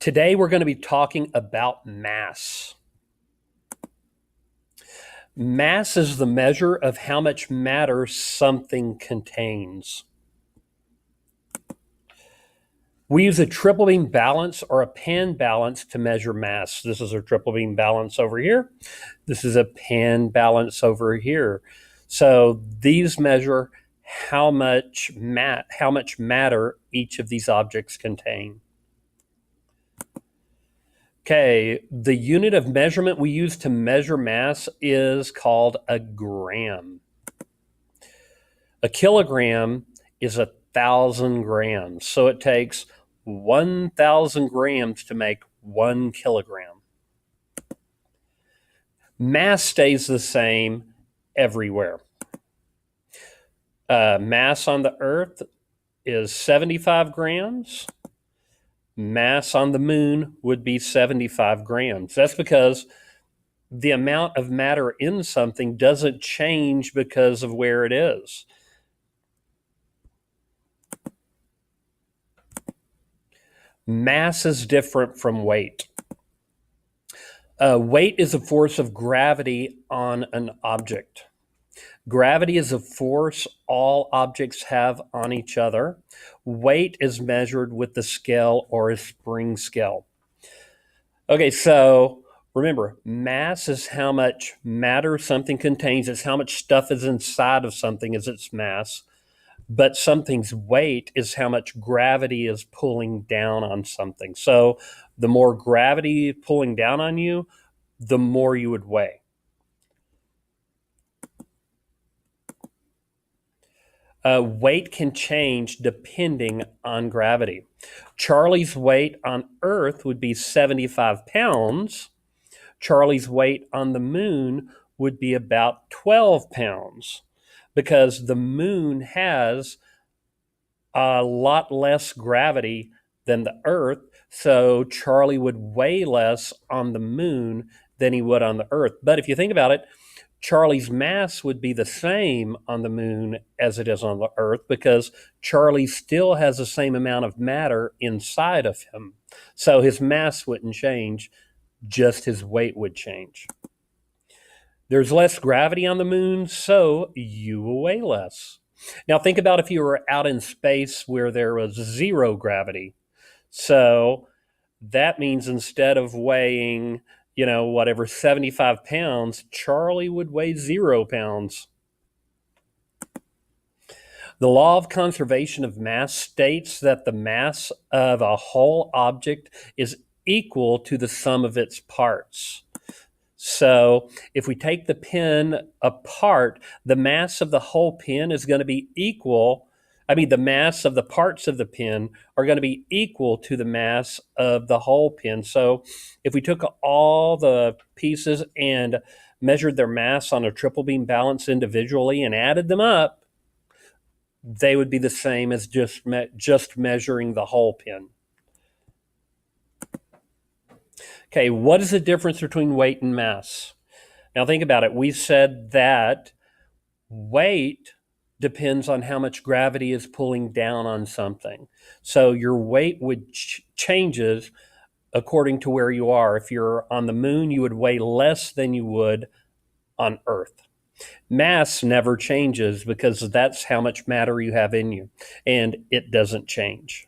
Today we're going to be talking about mass. Mass is the measure of how much matter something contains. We use a triple beam balance or a Penn balance to measure mass. This is a triple beam balance over here. This is a Penn balance over here. So these measure how much matter each of these objects contain. Okay, the unit of measurement we use to measure mass is called a gram. A kilogram is 1,000 grams, so it takes 1,000 grams to make 1 kilogram. Mass stays the same everywhere. Mass on the Earth is 75 grams. Mass on the moon would be 75 grams. That's because the amount of matter in something doesn't change because of where it is. Mass is different from weight. Weight is a force of gravity on an object. Gravity is a force all objects have on each other. Weight is measured with the scale or a spring scale. Okay, so remember, mass is how much matter something contains. It's how much stuff is inside of something is its mass. But something's weight is how much gravity is pulling down on something. So the more gravity pulling down on you, the more you would weigh. Weight can change depending on gravity. Charlie's weight on Earth would be 75 pounds. Charlie's weight on the moon would be about 12 pounds because the moon has a lot less gravity than the Earth. So Charlie would weigh less on the moon than he would on the Earth. But if you think about it, Charlie's mass would be the same on the moon as it is on the Earth because Charlie still has the same amount of matter inside of him. So his mass wouldn't change, just his weight would change. There's less gravity on the moon, so you will weigh less. Now think about if you were out in space where there was zero gravity. So that means instead of weighing, 75 pounds, Charlie would weigh 0 pounds. The law of conservation of mass states that the mass of a whole object is equal to the sum of its parts. So if we take the pen apart, the mass of the whole pen is going to be equal. The mass of the parts of the pen are going to be equal to the mass of the whole pen. So if we took all the pieces and measured their mass on a triple beam balance individually and added them up, they would be the same as just measuring the whole pen. Okay, what is the difference between weight and mass? Now think about it. We said that weight depends on how much gravity is pulling down on something. So your weight would changes according to where you are. If you're on the moon, you would weigh less than you would on Earth. Mass never changes because that's how much matter you have in you, and it doesn't change.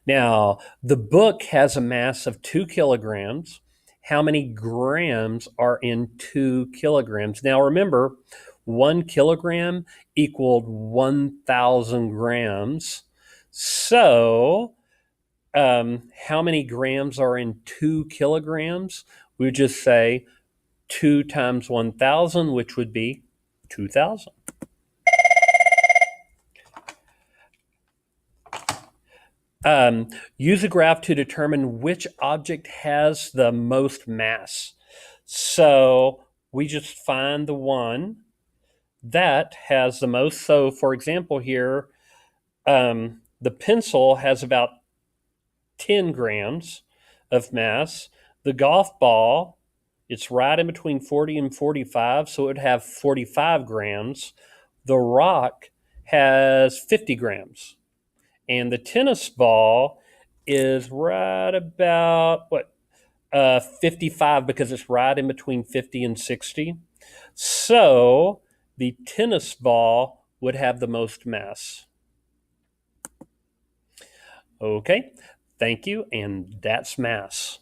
Now, the book has a mass of 2 kilograms. How many grams are in 2 kilograms? Now, remember, 1 kilogram equaled 1,000 grams. So, how many grams are in 2 kilograms? We would just say 2 times 1,000, which would be 2,000. Use a graph to determine which object has the most mass. So we just find the one that has the most. So for example here, the pencil has about 10 grams of mass. The golf ball, it's right in between 40 and 45, so it would have 45 grams. The rock has 50 grams. And the tennis ball is right about 55, because it's right in between 50 and 60. So the tennis ball would have the most mass. Okay, thank you, and that's mass.